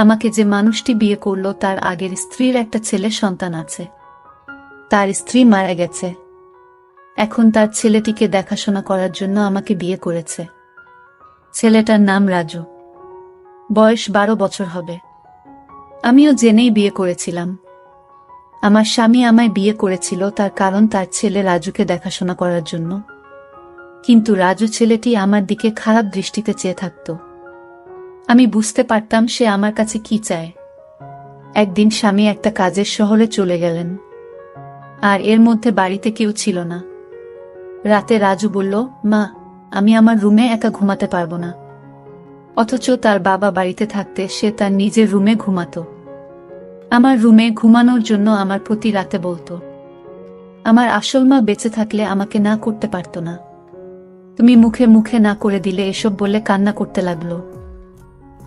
আমাকে যে মানুষটি বিয়ে করলো তার আগের স্ত্রীর একটা ছেলে সন্তান আছে। তার স্ত্রী মারা গেছে। এখন তার ছেলেটিকে দেখাশোনা করার জন্য আমাকে বিয়ে করেছে। ছেলেটার নাম রাজু। বয়স 12 বছর হবে। আমিও জেনেই বিয়ে করেছিলাম। আমার স্বামী আমায় বিয়ে করেছিল তার কারণ তার ছেলে রাজুকে দেখাশোনা করার জন্য। কিন্তু রাজু ছেলেটি আমার দিকে খারাপ দৃষ্টিতে চেয়ে থাকত। আমি বুঝতে পারতাম সে আমার কাছে কি চায়। একদিন স্বামী একটা কাজের শহরে চলে গেলেন, আর এর মধ্যে বাড়িতে কেউ ছিল না। রাতে রাজু বলল, মা, আমি আমার রুমে একা ঘুমাতে পারবো না। অথচ তার বাবা বাড়িতে থাকতে সে তার নিজের রুমে ঘুমাতো। আমার রুমে ঘুমানোর জন্য আমার প্রতি রাতে বলতো। আমার আসল মা বেঁচে থাকলে আমাকে না করতে পারত না। তুমি মুখে মুখে না করে দিলে এসব বলে কান্না করতে লাগলো।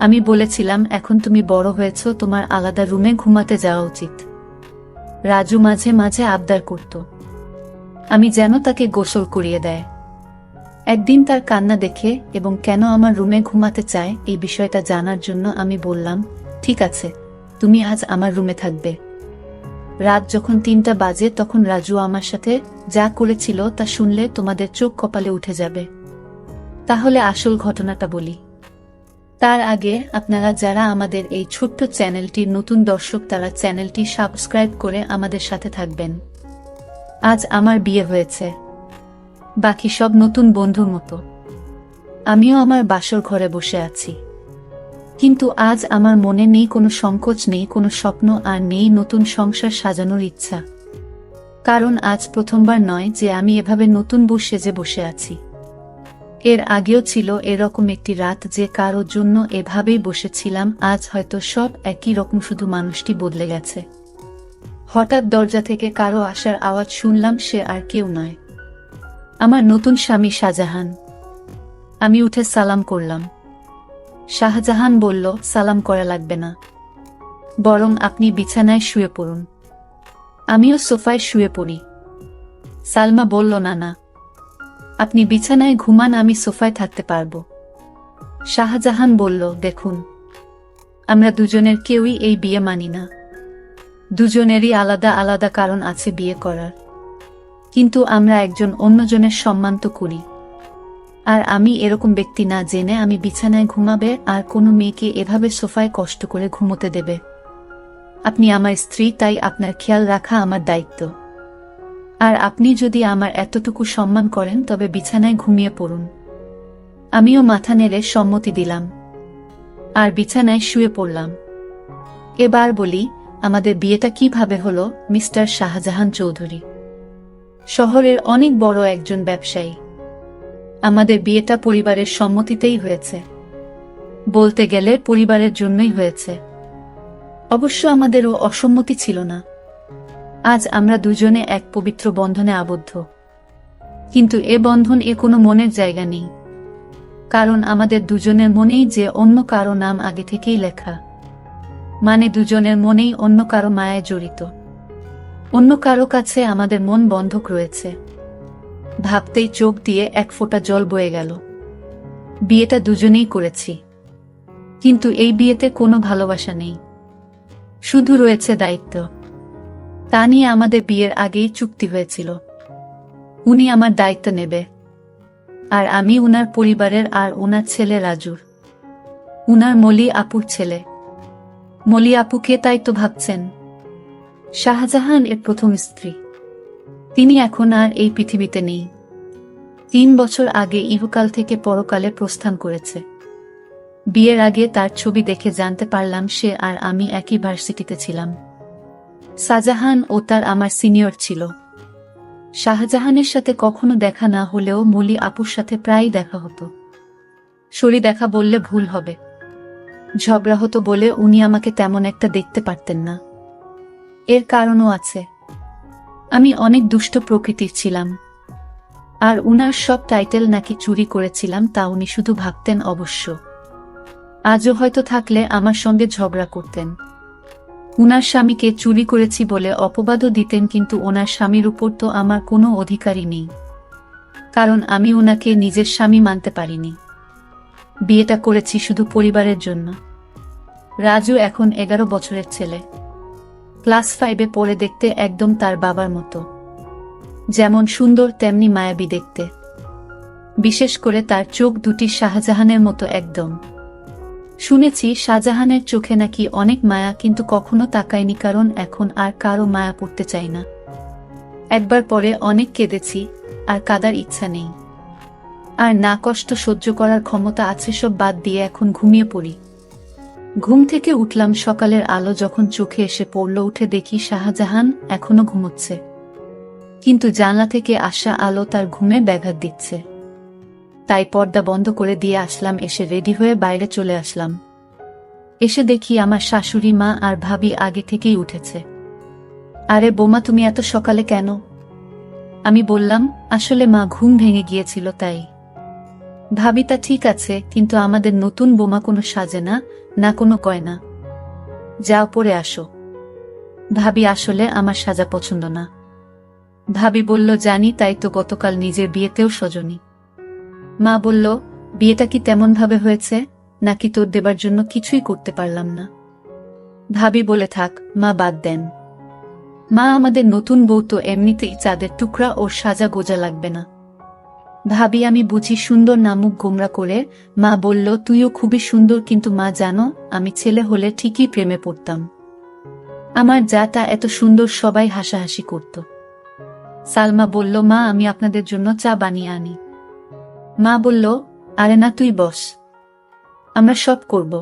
আমি বলেছিলাম, এখন তুমি বড় হয়েছ, তোমার আলাদা রুমে ঘুমাতে যাওয়া উচিত। রাজু মাঝে মাঝে আবদার করত আমি যেন তাকে গোসল করিয়ে দেয়। একদিন তার কান্না দেখে এবং কেন আমার রুমে ঘুমাতে চায় এই বিষয়টা জানার জন্য আমি বললাম, ঠিক আছে, তুমি আজ আমার রুমে থাকবে। রাত যখন 3টা বাজে তখন রাজু আমার সাথে যা করেছিল তা শুনলে তোমাদের চোখ কপালে উঠে যাবে। তাহলে আসল ঘটনাটা বলি। তার আগে আপনারা যারা আমাদের এই ছোট্ট চ্যানেলটির নতুন দর্শক তারা চ্যানেলটি সাবস্ক্রাইব করে আমাদের সাথে থাকবেন। আজ আমার বিয়ে হয়েছে, বাকি সব নতুন বন্ধুর মতো। আমিও আমার বাসর ঘরে বসে আছি, কিন্তু আজ আমার মনে নেই কোনো সংকোচ, নেই কোনো স্বপ্ন, আর নেই নতুন সংসার সাজানোর ইচ্ছা। কারণ আজ প্রথমবার নয় যে আমি এভাবে নতুন বউ সেজে বসে আছি। এর আগেও ছিল এরকম একটি রাত যে কারোর জন্য এভাবেই বসেছিলাম। আজ হয়তো সব একই রকম, শুধু মানুষটি বদলে গেছে। হঠাৎ দরজা থেকে কারো আসার আওয়াজ শুনলাম। সে আর কেউ নয়, আমার নতুন স্বামী শাহজাহান। আমি উঠে সালাম করলাম। শাহজাহান বলল, সালাম করা লাগবে না, বরং আপনি বিছানায় শুয়ে পড়ুন। আমিও সোফায় শুয়ে পড়ি। সালমা বলল, না না, আপনি বিছানায় ঘুমান, আমি সোফায় থাকতে পারবো। শাহজাহান বলল, দেখুন, আমরা দুজনের কেউই এই বিয়ে মানি না। দুজনেরই আলাদা আলাদা কারণ আছে বিয়ে করার, কিন্তু আমরা একজন অন্যজনের সম্মান তো করি। আর আমি এরকম ব্যক্তি না জেনে আমি বিছানায় ঘুমাবে আর কোনো মেয়েকে এভাবে সোফায় কষ্ট করে ঘুমোতে দেবে। আপনি আমার স্ত্রী, তাই আপনার খেয়াল রাখা আমার দায়িত্ব। আর আপনি যদি আমার এতটুকু সম্মান করেন তবে বিছানায় ঘুমিয়ে পড়ুন। আমিও মাথা নেড়ে সম্মতি দিলাম আর বিছানায় শুয়ে পড়লাম। এবার বলি, আমাদের বিয়েটা কিভাবে হলো। মিস্টার শাহজাহান চৌধুরী শহরের অনেক বড় একজন ব্যবসায়ী। আমাদের বিয়েটা পরিবারের সম্মতিতেই হয়েছে। বলতে গেলে পরিবারের জন্যই হয়েছে। অবশ্য আমাদেরও অসম্মতি ছিল না। আজ আমরা দুজনে এক পবিত্র বন্ধনে আবদ্ধ, কিন্তু এ বন্ধন কোনো মনের জায়গা নেই। কারণ আমাদের দুজনের মনেই যে অন্য কারো নাম আগে থেকেই লেখা, মানে দুজনের মনেই অন্য কারো মায়ায় জড়িত। অন্য কারো কাছে আমাদের মন বন্ধক রয়েছে। ভাবতেই চোখ দিয়ে এক ফোঁটা জল বয়ে গেল। বিয়েটা দুজনেই করেছি, কিন্তু এই বিয়েতে কোনো ভালোবাসা নেই, শুধু রয়েছে দায়িত্ব। তা নিয়ে আমাদের বিয়ের আগেই চুক্তি হয়েছিল, উনি আমার দায়িত্ব নেবে, আর আমি উনার পরিবারের আর উনার ছেলে রাজুর, উনার মলি আপুর ছেলে। মলি আপুকে তাই তো ভাবছেন? শাহজাহান এর প্রথম স্ত্রী। তিনি এখন আর এই পৃথিবীতে নেই। 3 বছর আগে ইহকাল থেকে পরকালে প্রস্থান করেছে। বিয়ের আগে তার ছবি দেখে জানতে পারলাম সে আর আমি একই ভার্সিটিতে ছিলাম। শাহজাহান ও তার আমার সিনিয়র ছিল। শাহজাহানের সাথে কখনো দেখা না হলেও মলি আপুর সাথে প্রায়ই দেখা হতো। সরি দেখা বললে ভুল হবে, ঝগড়া হতো বলে উনি আমাকে তেমন একটা দেখতে পারতেন না। এর কারণও আছে, আমি অনেক দুষ্ট প্রকৃতির ছিলাম, আর উনার সব টাইটেল নাকি চুরি করেছিলাম তা উনি শুধু ভাবতেন। অবশ্য আজও হয়তো থাকলে আমার সঙ্গে ঝগড়া করতেন। উনার স্বামীকে চুরি করেছি বলে অপবাদও দিতেন, কিন্তু ওনার স্বামীর উপর তো আমার কোনো অধিকারই নেই, কারণ আমি উনাকে নিজের স্বামী মানতে পারিনি। বিয়েটা করেছি শুধু পরিবারের জন্য। রাজু এখন 11 বছরের ছেলে। ক্লাস 5-এ পড়ে, দেখতে একদম তার বাবার মতো। যেমন সুন্দর তেমনি মায়াবী দেখতে। বিশেষ করে তার চোখ দুটি শাহজাহানের মতো একদম। শুনেছি শাহজাহানের চোখে নাকি অনেক মায়া, কিন্তু কখনো তাকায়নি, কারণ এখন আর কারো মায়া পড়তে চাই না। একবার পরে অনেক কেঁদেছি, আর কাঁদার ইচ্ছা নেই। আর না কষ্ট সহ্য করার ক্ষমতা আছে, সব বাদ দিয়ে এখন ঘুমিয়ে পড়ি। ঘুম থেকে উঠলাম, সকালের আলো যখন চোখে এসে পড়ল, উঠে দেখি শাহজাহান এখনো ঘুমোচ্ছে, কিন্তু জানলা থেকে আসা আলো তার ঘুমে ব্যাঘাত দিচ্ছে। তাই পর্দা বন্ধ করে দিয়ে আসলাম। এসে রেডি হয়ে বাইরে চলে আসলাম। এসে দেখি আমার শাশুড়ি মা আর ভাবি আগে থেকেই উঠেছে। আরে বোমা, তুমি এত সকালে কেন? আমি বললাম, আসলে মা ঘুম ভেঙে গিয়েছিল তাই। ভাবি, তা ঠিক আছে, কিন্তু আমাদের নতুন বোমা কোনো সাজে না, না কোনো গয়না। যাও পরে আসো। ভাবি, আসলে আমার সাজা পছন্দ না। ভাবি বলল, জানি, তাই তো গতকাল নিজের বিয়েতেও সজনি। মা বলল, বিয়েটা কি তেমন ভাবে হয়েছে, নাকি তোর দেবার জন্য কিছুই করতে পারলাম না? ভাবি বলে, থাক মা, বাদ দেন। মা, আমাদের নতুন বউ তো এমনিতেই চাঁদের টুকরা, ওর সাজা গোজা লাগবে না। ভাবি, আমি বুঝি সুন্দর না, মুখ গোমরা করে মা বলল, তুইও খুবই সুন্দর, কিন্তু মা জানো, আমি ছেলে হলে ঠিকই প্রেমে পড়তাম। আমার যাটা এত সুন্দর, সবাই হাসাহাসি করত। সালমা বলল, মা আমি আপনাদের জন্য চা বানিয়ে আনি। মা বলল, আরে না, তুই বস, আমরা সব করব।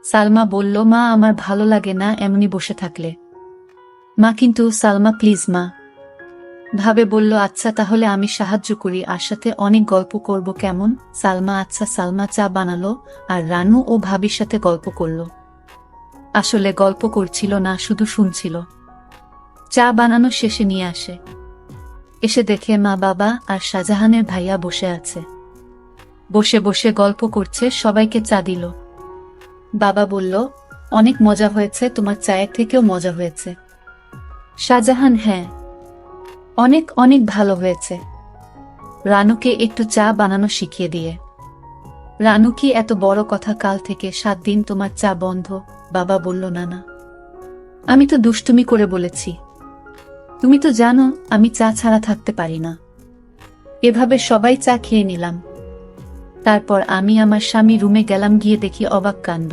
সালমা বলল, মা আমার ভালো লাগে না এমনি বসে থাকলে। মা, কিন্তু সালমা প্লিজ মা। ভাবে বলল, আচ্ছা তাহলে আমি সাহায্য করি, আর সাথে অনেক গল্প করব, কেমন? সালমা, আচ্ছা। সালমা চা বানালো, আর রানু ও ভাবির সাথে গল্প করল। আসলে গল্প করছিল না, শুধু শুনছিল। চা বানানো শেষে নিয়ে আসে। এসে দেখে মা, বাবা আর শাহজাহানের ভাইয়া বসে আছে। বসে বসে গল্প করছে, সবাইকে চা দিল। বাবা বলল, অনেক মজা হয়েছে, তোমার চায়ের থেকেও মজা হয়েছে। শাহজাহান, হ্যাঁ, অনেক অনেক ভালো হয়েছে। রানুকে একটু চা বানানো শিখিয়ে দিয়ে। রানু, কি এত বড় কথা, কাল থেকে 7 দিন তোমার চা বন্ধ? বাবা বলল, না না, আমি তো দুষ্টুমি করে বলেছি। তুমি তো জানো আমি চা ছাড়া থাকতে পারি না। এভাবে সবাই চা খেয়ে নিলাম। তারপর আমি আমার স্বামী রুমে গেলাম, গিয়ে দেখি অবাক কাণ্ড।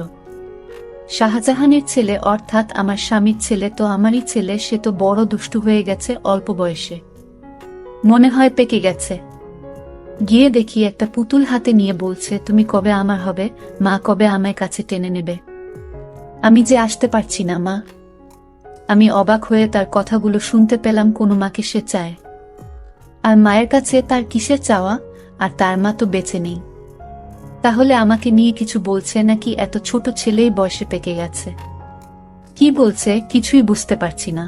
শাহজাহানের ছেলে, অর্থাৎ আমার স্বামীর ছেলে তো আমারই ছেলে, সে তো বড় দুষ্টু হয়ে গেছে অল্প বয়সে, মনে হয় পেকে গেছে। গিয়ে দেখি একটা পুতুল হাতে নিয়ে বলছে, তুমি কবে আমার হবে মা, কবে আমায় কাছে টেনে নেবে? আমি যে আসতে পারছি না মা। আমি অবাক হয়ে তার কথাগুলো শুনতে পেলাম, কোনো মাকে সে চায়, আর মায়ের কাছে তার কিসের চাওয়া? আর তার মা তো বেঁচে নেই। তাহলে আমাকে নিয়ে কিছু বলছে নাকি? এত ছোট ছেলেই বয়সে পেকে গেছে। কি বলছে কিছুই বুঝতে পারছি না।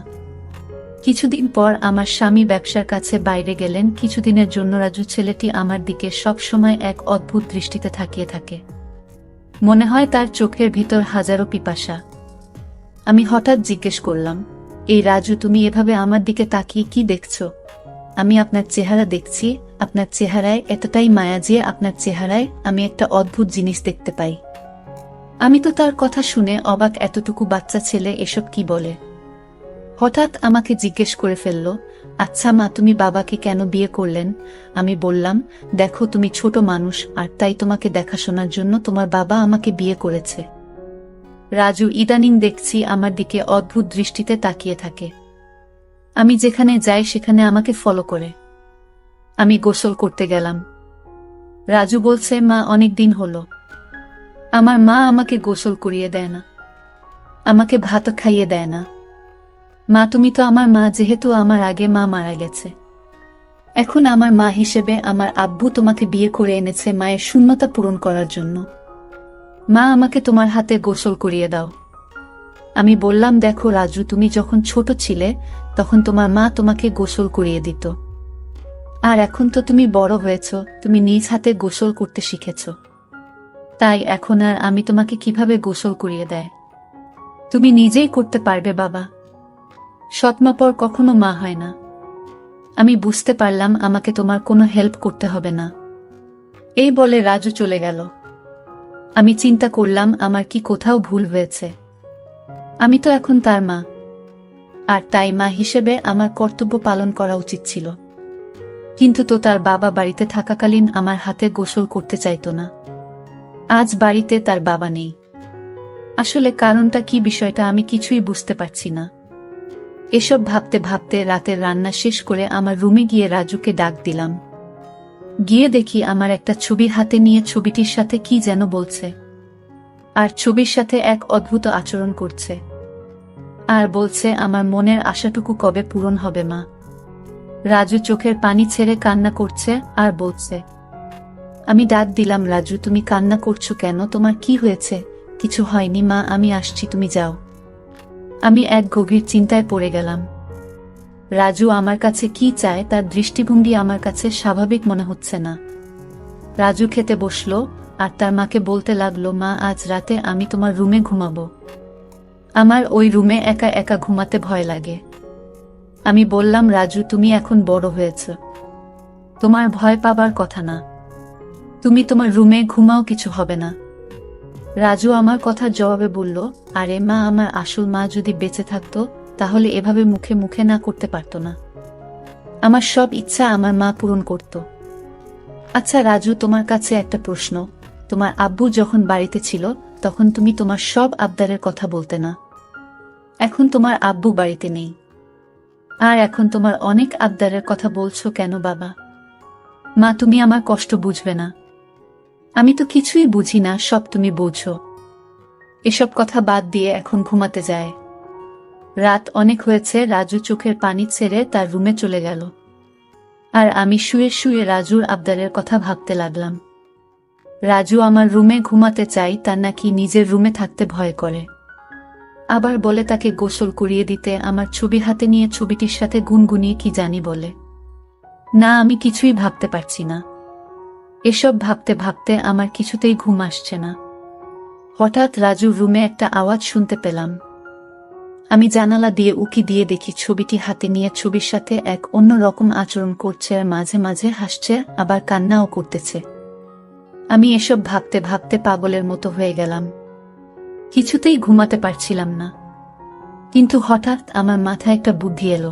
কিছুদিন পর আমার স্বামী ব্যবসার কাছে বাইরে গেলেন। কিছুদিনের জন্য রাজু ছেলেটি আমার দিকে সব সময় এক অদ্ভুত দৃষ্টিতে তাকিয়ে থাকে। মনে হয় তার চোখের ভিতর হাজারো পিপাসা। আমি হঠাৎ জিজ্ঞেস করলাম, এই রাজু, তুমি এভাবে আমার দিকে তাকিয়ে কি দেখছো? আমি আপনার চেহারা দেখছি। আপনার চেহারায় এতটাই মায়া যে আপনার চেহারায় আমি একটা অদ্ভুত জিনিস দেখতে পাই। আমি তো তার কথা শুনে অবাক, এতটুকু বাচ্চা ছেলে এসব কি বলে? হঠাৎ আমাকে জিজ্ঞেস করে ফেলল, আচ্ছা মা, তুমি বাবাকে কেন বিয়ে করলেন? আমি বললাম, দেখো তুমি ছোট মানুষ, আর তাই তোমাকে দেখাশোনার জন্য তোমার বাবা আমাকে বিয়ে করেছে। রাজু ইদানিং দেখছি আমার দিকে অদ্ভুত দৃষ্টিতে তাকিয়ে থাকে। আমি যেখানে যাই সেখানে আমাকে ফলো করে। আমি গোসল করতে গেলাম। রাজু বলছে, মা অনেক দিন হলো আমার মা আমাকে গোসল করিয়ে দেয় না, আমাকে ভাত খাইয়ে দেয় না। মা, তুমি তো আমার মা, যেহেতু আমার আগে মা মারা গেছে। এখন আমার মা হিসেবে আমার আব্বু তোমাকে বিয়ে করে এনেছে মায়ের শূন্যতা পূরণ করার জন্য। মা, আমাকে তোমার হাতে গোসল করিয়ে দাও। আমি বললাম, দেখো রাজু, তুমি যখন ছোট ছিলে তখন তোমার মা তোমাকে গোসল করিয়ে দিত, আর এখন তো তুমি বড় হয়েছ, তুমি নিজ হাতে গোসল করতে শিখেছ। তাই এখন আর আমি তোমাকে কিভাবে গোসল করিয়ে দেয়? তুমি নিজেই করতে পারবে বাবা। সৎমা পর কখনো মা হয় না। আমি বুঝতে পারলাম আমাকে তোমার কোনো হেল্প করতে হবে না। এই বলে রাজু চলে গেল। আমি চিন্তা করলাম আমার কি কোথাও ভুল হয়েছে। আমি তো এখন তার মা, আর তাই মা হিসেবে আমার কর্তব্য পালন করা উচিত ছিল। কিন্তু তো তার বাবা বাড়িতে থাকাকালীন আমার হাতে গোসল করতে চাইতো না। আজ বাড়িতে তার বাবা নেই। আসলে কারণটা কি, বিষয়টা আমি কিছুই বুঝতে পারছি না। এসব ভাবতে ভাবতে রাতের রান্না শেষ করে আমার রুমে গিয়ে রাজুকে ডাক দিলাম। গিয়ে দেখি আমার একটা ছবি হাতে নিয়ে ছবিটির সাথে কি যেন বলছে, আর ছবির সাথে এক অদ্ভুত আচরণ করছে, আর বলছে আমার মনের আশাটুকু কবে পূরণ হবে মা। রাজু চোখের পানি ছেড়ে কান্না করছে আর বলছে। আমি ডাক দিলাম, রাজু তুমি কান্না করছো কেন, তোমার কি হয়েছে? কিছু হয়নি মা, আমি আসছি, তুমি যাও। আমি এক গভীর চিন্তায় পড়ে গেলাম। রাজু আমার কাছে কি চায় তার দৃষ্টিভঙ্গি আমার কাছে স্বাভাবিক মনে হচ্ছে না। রাজু খেতে বসলো আর তার মাকে বলতে লাগলো, মা আজ রাতে আমি তোমার রুমে ঘুমাবো। আমার ওই রুমে একা একা ঘুমাতে ভয় লাগে। আমি বললাম, রাজু তুমি এখন বড় হয়েছ, তোমার ভয় পাবার কথা না, তুমি তোমার রুমে ঘুমাও, কিছু হবে না। রাজু আমার কথার জবাবে বলল, আরে মা, আমার আসল মা যদি বেঁচে থাকতো তাহলে এভাবে মুখে মুখে না করতে পারতো না। আমার সব ইচ্ছা আমার মা পূরণ করত। আচ্ছা রাজু, তোমার কাছে একটা প্রশ্ন, তোমার আব্বু যখন বাড়িতে ছিল তখন তুমি তোমার সব আবদারের কথা বলতে না। এখন তোমার আব্বু বাড়িতে নেই, আর এখন তোমার অনেক আবদারের কথা বলছো কেন বাবা? মা তুমি আমার কষ্ট বুঝবে না? আমি তো কিছুই বুঝি না, সব তুমি বোঝো। এসব কথা বাদ দিয়ে এখন ঘুমাতে যায়। রাত অনেক হয়েছে। রাজু চোখের পানি ছেড়ে তার রুমে চলে গেল, আর আমি শুয়ে শুয়ে রাজুর আবদারের কথা ভাবতে লাগলাম। রাজু আমার রুমে ঘুমাতে চাই, তার নাকি নিজের রুমে থাকতে ভয় করে। আবার বলে তাকে গোসল করিয়ে দিতে, আমার ছবি হাতে নিয়ে ছবিটির সাথে গুনগুনিয়ে কি জানি বলে। না, আমি কিছুই ভাবতে পারছি না। এসব ভাবতে ভাবতে আমার কিছুতেই ঘুম আসছে না। হঠাৎ রাজুর রুমে একটা আওয়াজ শুনতে পেলাম। আমি জানালা দিয়ে উকি দিয়ে দেখি ছবিটি হাতে নিয়ে ছবির সাথে এক অন্য রকম আচরণ করছে, আর মাঝে মাঝে হাসছে, আবার কান্নাও করতেছে। আমি এসব ভাবতে ভাবতে পাগলের মতো হয়ে গেলাম, কিছুতেই ঘুমাতে পারছিলাম না। কিন্তু হঠাৎ আমার মাথায় একটা বুদ্ধি এলো।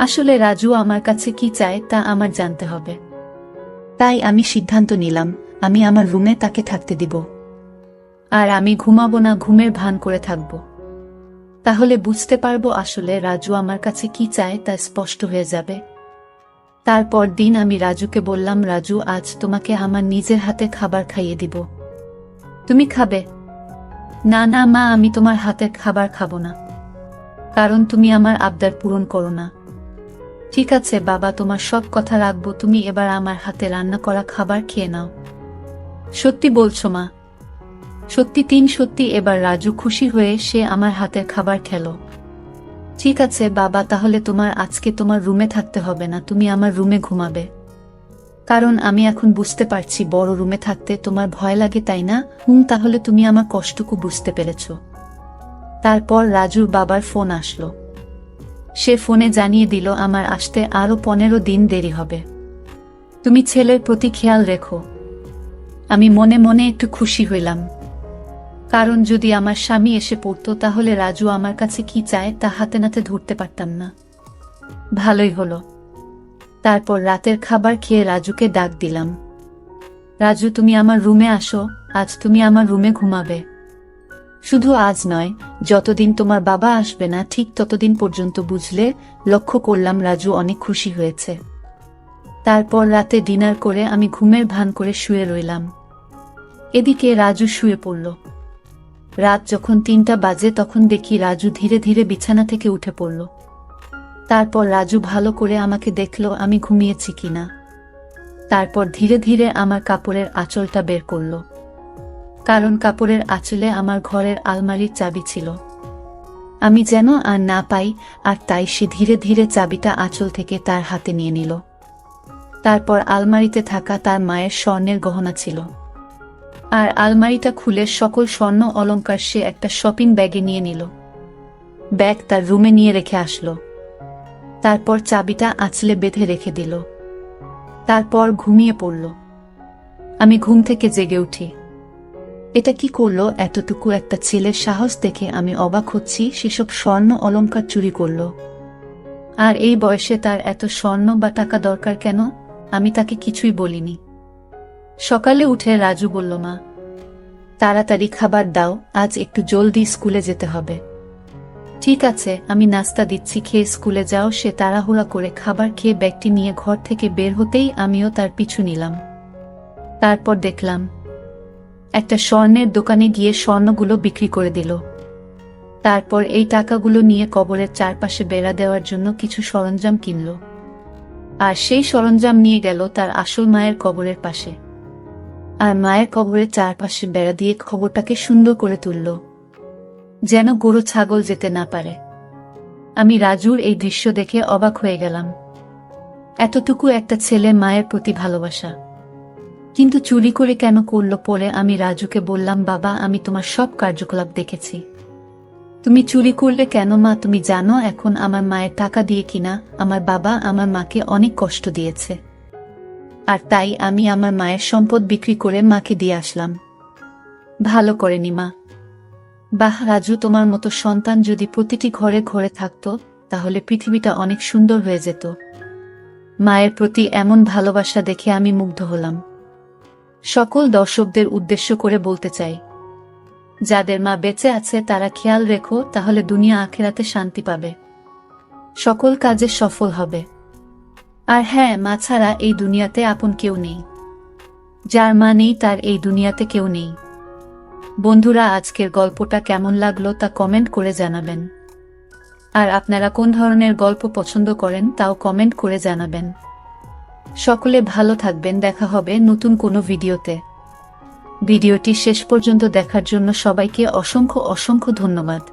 আসলে রাজু আমার কাছে কি চায় তা আমার জানতে হবে। তাই আমি সিদ্ধান্ত নিলাম, আমি আমার রুমে তাকে থাকতে দিব, আর আমি ঘুমাবো না, ঘুমের ভান করে থাকব। তাহলে বুঝতে পারবো আসলে রাজু আমার কাছে কি চায়, তা স্পষ্ট হয়ে যাবে। তারপর দিন আমি রাজুকে বললাম, রাজু আজ তোমাকে আমার নিজের হাতে খাবার খাইয়ে দিব, তুমি খাবে? না না মা, আমি তোমার হাতের খাবার খাবো না, কারণ তুমি আমার আবদার পূরণ করো না। ঠিক আছে বাবা, তোমার সব কথা রাখবো, তুমি এবার আমার হাতে রান্না করা খাবার খেয়ে নাও। সত্যি বলছো মা? সত্যি, তিন সত্যি। এবার রাজু খুশি হয়ে সে আমার হাতের খাবার খেলো। ঠিক আছে বাবা, তাহলে তোমার আজকে তোমার রুমে থাকতে হবে না, তুমি আমার রুমে ঘুমাবে। কারণ আমি এখন বুঝতে পারছি বড় রুমে থাকতে তোমার ভয় লাগে, তাই না? তাহলে তুমি আমার কষ্টটুকু বুঝতে পেরেছ। তারপর রাজুর বাবার ফোন আসলো। সে ফোনে জানিয়ে দিল আমার আসতে আরো 15 দিন দেরি হবে। তুমি ছেলের প্রতি খেয়াল রেখো। আমি মনে মনে একটু খুশি হইলাম, কারণ যদি আমার স্বামী এসে পড়তো তাহলে রাজু আমার কাছে কি চায় তা হাতে নাতে ধরতে পারতাম না। ভালোই হলো। তারপর রাতের খাবার খেয়ে রাজুকে ডাক দিলাম, রাজু তুমি আমার রুমে আসো, আজ তুমি আমার রুমে ঘুমাবে। শুধু আজ নয়, যতদিন তোমার বাবা আসবে না ঠিক ততদিন পর্যন্ত, বুঝলে? লক্ষ্য করলাম রাজু অনেক খুশি হয়েছে। তারপর রাতে ডিনার করে আমি ঘুমের ভান করে শুয়ে রইলাম। এদিকে রাজু শুয়ে পড়ল। রাত যখন 3টা বাজে তখন দেখি রাজু ধীরে ধীরে বিছানা থেকে উঠে পড়ল। তারপর রাজু ভালো করে আমাকে দেখল আমি ঘুমিয়েছি কিনা। তারপর ধীরে ধীরে আমার কাপড়ের আঁচলটা বের করল, কারণ কাপড়ের আঁচলে আমার ঘরের আলমারির চাবি ছিল। আমি যেন আর না পাই, আর তাই সে ধীরে ধীরে চাবিটা আঁচল থেকে তার হাতে নিয়ে নিল। তারপর আলমারিতে থাকা তার মায়ের স্বর্ণের গহনা ছিল, আর আলমারিটা খুলে সকল স্বর্ণ অলংকার সে একটা শপিং ব্যাগে নিয়ে নিল। ব্যাগ তার রুমে নিয়ে রেখে আসলো। তারপর চাবিটা আঁচলে বেঁধে রেখে দিল। তারপর ঘুমিয়ে পড়ল। আমি ঘুম থেকে জেগে উঠি। এটা কি করলো? এতটুকু একটা ছেলের সাহস দেখে আমি অবাক হচ্ছি। সেসব স্বর্ণ অলংকার চুরি করলো। আর এই বয়সে তার এত স্বর্ণ বা টাকা দরকার কেন? আমি তাকে কিছুই বলিনি। সকালে উঠে রাজু বলল, মা, তাড়াতাড়ি খাবার দাও, আজ একটু জলদি স্কুলে যেতে হবে। ঠিক আছে, আমি নাস্তা দিচ্ছি, খেয়ে স্কুলে যাও। সে তাড়াহুড়া করে খাবার খেয়ে ব্যাগটি নিয়ে ঘর থেকে বের হতেই আমিও তার পিছু নিলাম। তারপর দেখলাম একটা স্বর্ণের দোকানে গিয়ে স্বর্ণগুলো বিক্রি করে দিল। তারপর এই টাকাগুলো নিয়ে কবরের চারপাশে বেড়া দেওয়ার জন্য কিছু সরঞ্জাম কিনল। আর সেই সরঞ্জাম নিয়ে গেল তার আসল মায়ের কবরের পাশে। আর মায়ের কবরের চারপাশে বেড়া দিয়ে কবরটাকে সুন্দর করে তুলল, যেন গরু ছাগল যেতে না পারে। আমি রাজুর এই দৃশ্য দেখে অবাক হয়ে গেলাম। এতটুকু একটা ছেলে, মায়ের প্রতি ভালোবাসা, কিন্তু চুরি করে কেন করল? পরে আমি রাজুকে বললাম, বাবা, আমি তোমার সব কার্যকলাপ দেখেছি, তুমি চুরি করলে কেন? মা, তুমি জানো এখন আমার মায়ের টাকা দিয়ে কিনা আমার বাবা আমার মাকে অনেক কষ্ট দিয়েছে, আর তাই আমি আমার মায়ের সম্পদ বিক্রি করে মাকে দিয়ে আসলাম। ভালো করেনি মা। বাহ রাজু, তোমার মতো সন্তান যদি প্রতিটি ঘরে ঘরে থাকতো তাহলে পৃথিবীটা অনেক সুন্দর হয়ে যেত। মায়ের প্রতি এমন ভালোবাসা দেখে আমি মুগ্ধ হলাম। সকল দর্শকদের উদ্দেশ্য করে বলতে চাই, যাদের মা বেঁচে আছে তারা খেয়াল রেখো, তাহলে দুনিয়া আখেরাতে শান্তি পাবে, সকল কাজে সফল হবে। আর হ্যাঁ, মা ছাড়া এই দুনিয়াতে আপন কেউ নেই। যার মা নেই তার এই দুনিয়াতে কেউ নেই। বন্ধুরা, আজকের গল্পটা কেমন লাগলো তা কমেন্ট করে জানাবেন। আর আপনারা কোন ধরনের গল্প পছন্দ করেন তাও কমেন্ট করে জানাবেন। সকলে ভালো থাকবেন, দেখা হবে নতুন কোনো ভিডিওতে। ভিডিওটি শেষ পর্যন্ত দেখার জন্য সবাইকে অসংখ্য অসংখ্য ধন্যবাদ।